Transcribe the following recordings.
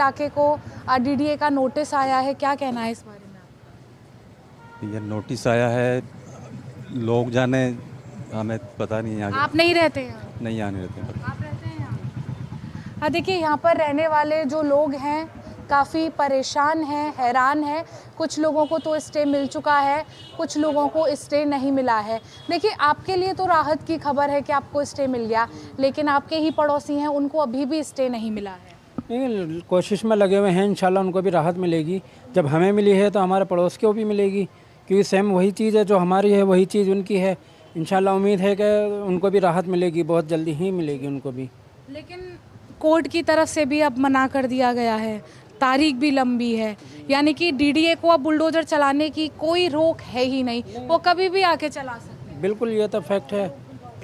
इलाके को डीडीए का नोटिस आया है, क्या कहना है इस बारे में? ये नोटिस आया है, लोग जाने, हमें पता नहीं है। आप नहीं रहते हैं? नहीं आने देते हैं। आप रहते हैं यहाँ? हाँ, देखिए यहाँ पर रहने वाले जो लोग हैं काफ़ी परेशान हैं, हैरान हैं। कुछ लोगों को तो स्टे मिल चुका है, कुछ लोगों को स्टे नहीं मिला है। देखिए, आपके लिए तो राहत की खबर है कि आपको स्टे मिल गया, लेकिन आपके ही पड़ोसी हैं, उनको अभी भी स्टे नहीं मिला है। नहीं, कोशिश में लगे हुए हैं, इंशाल्लाह उनको भी राहत मिलेगी। जब हमें मिली है तो हमारे पड़ोस को भी मिलेगी, क्योंकि सेम वही चीज़ है, जो हमारी है वही चीज़ उनकी है। इंशाल्लाह उम्मीद है कि उनको भी राहत मिलेगी, बहुत जल्दी ही मिलेगी उनको भी। लेकिन कोर्ट की तरफ से भी अब मना कर दिया गया है, तारीख भी लंबी है, यानी कि डीडीए को अब बुलडोजर चलाने की कोई रोक है ही नहीं, वो कभी भी आके चला सकते हैं। बिल्कुल, ये तो फैक्ट है।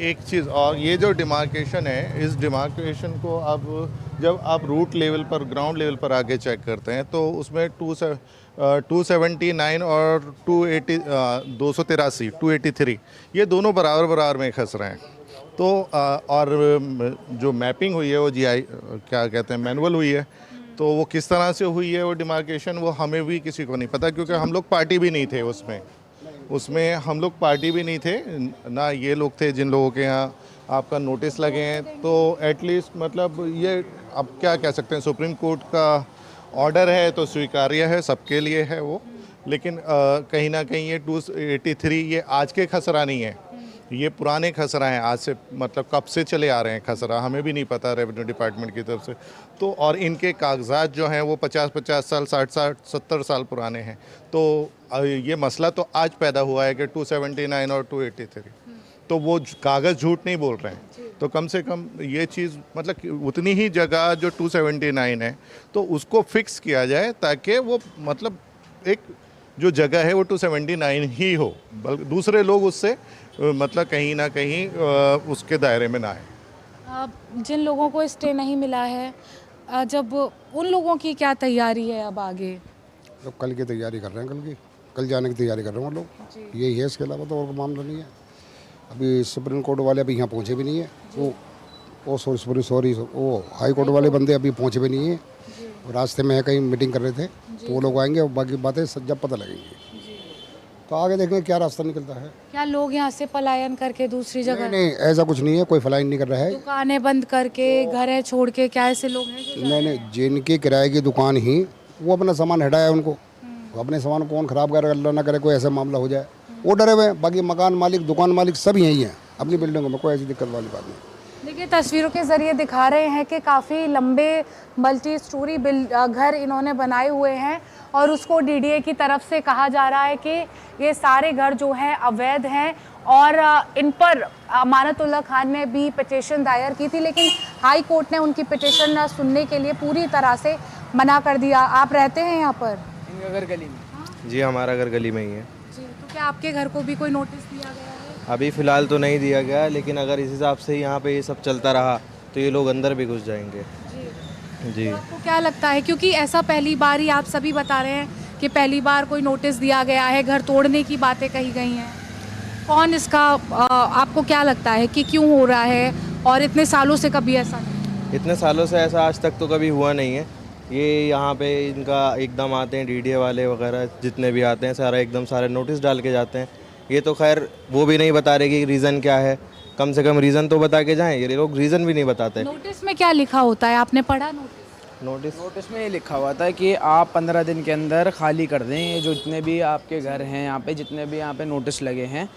एक चीज़ और, ये जो डिमार्केशन है, इस डिमार्केशन को अब जब आप रूट लेवल पर, ग्राउंड लेवल पर आगे चेक करते हैं तो उसमें 279 और 283 ये दोनों बराबर में खस रहे हैं। तो और जो मैपिंग हुई है वो जीआई क्या कहते हैं, मैनुअल हुई है, तो वो किस तरह से हुई है वो डिमार्केशन, वो हमें भी किसी को नहीं पता, क्योंकि हम लोग पार्टी भी नहीं थे उसमें हम लोग पार्टी भी नहीं थे ना, ये लोग थे जिन लोगों के यहाँ आपका नोटिस लगे हैं। तो एटलीस्ट मतलब ये अब क्या कह सकते हैं, सुप्रीम कोर्ट का ऑर्डर है तो स्वीकार्य है, सबके लिए है वो। लेकिन कहीं ना कहीं ये 283 ये आज के खसरा नहीं है, ये पुराने खसरा हैं, आज से मतलब कब से चले आ रहे हैं खसरा, हमें भी नहीं पता रेवेन्यू डिपार्टमेंट की तरफ से। तो और इनके कागजात जो हैं वो 50-50 साल, 60-60, 70 साल पुराने हैं। तो ये मसला तो आज पैदा हुआ है कि 279 और 283, तो वो कागज़ झूठ नहीं बोल रहे हैं। तो कम से कम ये चीज़ मतलब कि उतनी ही जगह जो 279 है तो उसको फिक्स किया जाए, ताकि वो मतलब एक जो जगह है वो 279 ही हो, बल्कि दूसरे लोग उससे मतलब कहीं ना कहीं उसके दायरे में ना आए। जिन लोगों को स्टे नहीं मिला है, जब उन लोगों की क्या तैयारी है अब आगे? तो कल की तैयारी कर रहे हैं, कल जाने की तैयारी कर रहे हैं वो लोग, यही है, इसके अलावा तो और मामला नहीं है। अभी सुप्रीम कोर्ट वाले अभी यहाँ पहुँचे भी नहीं है, वो सॉरी वो हाई कोर्ट वाले बंदे अभी पहुँचे भी नहीं है, रास्ते में है, कहीं मीटिंग कर रहे थे, तो वो लोग आएंगे और बाकी बातें जब पता लगेंगी तो आगे देखेंगे क्या रास्ता निकलता है। क्या लोग यहाँ से पलायन करके दूसरी जगह? नहीं, ऐसा कुछ नहीं है, कोई फलाइन नहीं कर रहा है। दुकानें बंद करके, घर है छोड़ के, क्या ऐसे लोग हैं? नहीं, जिनकी किराए की दुकान ही, वो अपना सामान हटाया उनको, वो अपने सामान को कौन ख़राब करे, अल्लाह ना करे कोई ऐसा मामला हो जाए, वो डरे हुए। बाकी मकान मालिक, दुकान मालिक सब यही हैं अपनी बिल्डिंगों में, कोई ऐसी दिक्कत वाली बात नहीं। देखिए, तस्वीरों के ज़रिए दिखा रहे हैं कि काफ़ी लंबे मल्टी स्टोरी घर इन्होंने बनाए हुए हैं, और उसको डीडीए की तरफ से कहा जा रहा है कि ये सारे घर जो हैं अवैध हैं, और इन पर अमानतुल्लाह खान ने भी पिटीशन दायर की थी, लेकिन हाई कोर्ट ने उनकी पिटीशन सुनने के लिए पूरी तरह से मना कर दिया। आप रहते हैं यहाँ पर? घर गली में? जी, हमारा घर गली में ही है जी। तो क्या आपके घर को भी कोई नोटिस दिया गया है? अभी फ़िलहाल तो नहीं दिया गया, लेकिन अगर इस हिसाब से यहाँ पे ये सब चलता रहा तो ये लोग अंदर भी घुस जाएंगे। जी। तो आपको क्या लगता है, क्योंकि ऐसा पहली बार ही आप सभी बता रहे हैं कि पहली बार कोई नोटिस दिया गया है, घर तोड़ने की बातें कही गई हैं, कौन इसका आपको क्या लगता है कि क्यों हो रहा है, और इतने सालों से कभी ऐसा नहीं? इतने सालों से ऐसा आज तक तो कभी हुआ नहीं है। ये यहाँ पे इनका एकदम आते हैं, डीडीए वाले वगैरह जितने भी आते हैं सारा एकदम सारे नोटिस डाल के जाते हैं। ये तो खैर वो भी नहीं बता रहे कि रीज़न क्या है, कम से कम रीज़न तो बता के जाएं, ये लोग रीज़न भी नहीं बताते। नोटिस में क्या लिखा होता है, आपने पढ़ा नोटिस में ये लिखा हुआ था कि आप 15 दिन के अंदर खाली कर दें ये जो जितने भी आपके घर हैं, यहाँ पे जितने भी यहाँ पे नोटिस लगे हैं,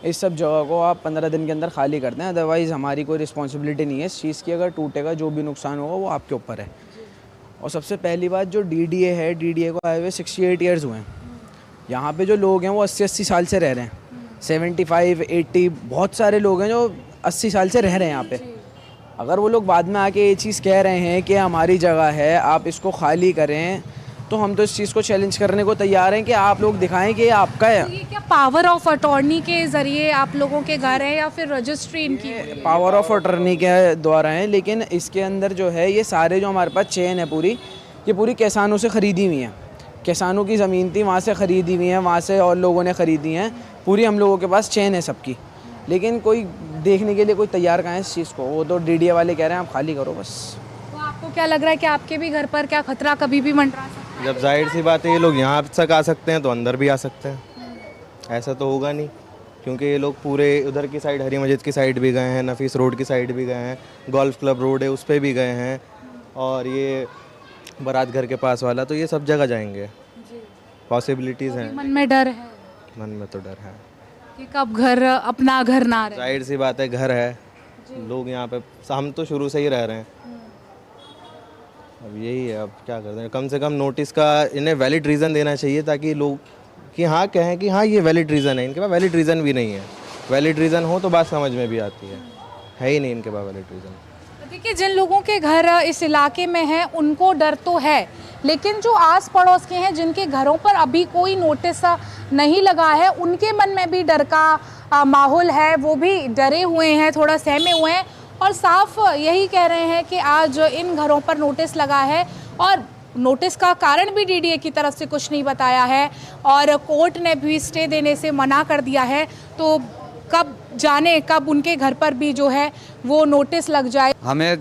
इस सब जगह को आप 15 दिन के अंदर खाली कर दें, अदरवाइज़ हमारी कोई रिस्पॉन्सिबिलिटी नहीं है इस चीज़ की, अगर टूटेगा जो भी नुकसान होगा वो आपके ऊपर है। और सबसे पहली बात, जो डीडीए है, डीडीए को आए हुए 68 ईयर्स हुए हैं। यहाँ पे जो लोग हैं वो 80-80 साल से रह रहे हैं, 75-80, बहुत सारे लोग हैं जो 80 साल से रह रहे हैं यहाँ पे। अगर वो लोग बाद में आके ये चीज़ कह रहे हैं कि हमारी जगह है, आप इसको खाली करें, तो हम तो इस चीज़ को चैलेंज करने को तैयार हैं कि आप लोग दिखाएं कि ये आपका है। तो ये क्या पावर ऑफ अटॉर्नी के ज़रिए आप लोगों के घर है, या फिर रजिस्ट्री इनकी? पावर ऑफ अटॉर्नी के द्वारा है, लेकिन इसके अंदर जो है ये सारे जो हमारे पास चेन है पूरी, ये पूरी किसानों से ख़रीदी हुई हैं। किसानों की ज़मीन थी, वहाँ से ख़रीदी हुई हैं, वहाँ से और लोगों ने ख़रीदी हैं, पूरी हम लोगों के पास चेन है सबकी, लेकिन कोई देखने के लिए कोई तैयार कहाँ है इस चीज़ को। वो तो डीडीए वाले कह रहे हैं आप खाली करो बस। तो आपको क्या लग रहा है कि आपके भी घर पर क्या खतरा कभी भी मंडरा सकता जब जाहिर सी बात है ये लोग यहाँ तक आ सकते हैं तो अंदर भी आ सकते हैं, ऐसा तो होगा नहीं, क्योंकि ये लोग पूरे उधर की साइड हरी मस्जिद की साइड भी गए हैं, नफीस रोड की साइड भी गए हैं, गोल्फ क्लब रोड है उस पर भी गए हैं, और ये बारात घर के पास वाला, तो ये सब जगह जाएंगे, पॉसिबिलिटीज़ हैं। मन में डर है मन में तो डर है, कि कब घर अपना घर ना रहे। जाहिर सी बात है घर है, लोग यहाँ पे, हम तो शुरू से ही रह रहे हैं, अब यही है, अब क्या करते हैं, कम से कम नोटिस का इन्हें वैलिड रीज़न देना चाहिए, ताकि लोग कि हाँ कहें कि हाँ ये वैलिड रीज़न है। इनके पास वैलिड रीज़न भी नहीं है, वैलिड रीज़न हो तो बात समझ में भी आती है ही नहीं इनके पास वैलिड रीज़न। देखिए, जिन लोगों के घर इस इलाके में हैं उनको डर तो है, लेकिन जो आस पड़ोस के हैं जिनके घरों पर अभी कोई नोटिस नहीं लगा है, उनके मन में भी डर का माहौल है, वो भी डरे हुए हैं, थोड़ा सहमे हुए हैं, और साफ यही कह रहे हैं कि आज इन घरों पर नोटिस लगा है, और नोटिस का कारण भी डीडीए की तरफ से कुछ नहीं बताया है, और कोर्ट ने भी स्टे देने से मना कर दिया है। तो कब जाने कब उनके घर पर भी जो है वो नोटिस लग जाए। हमें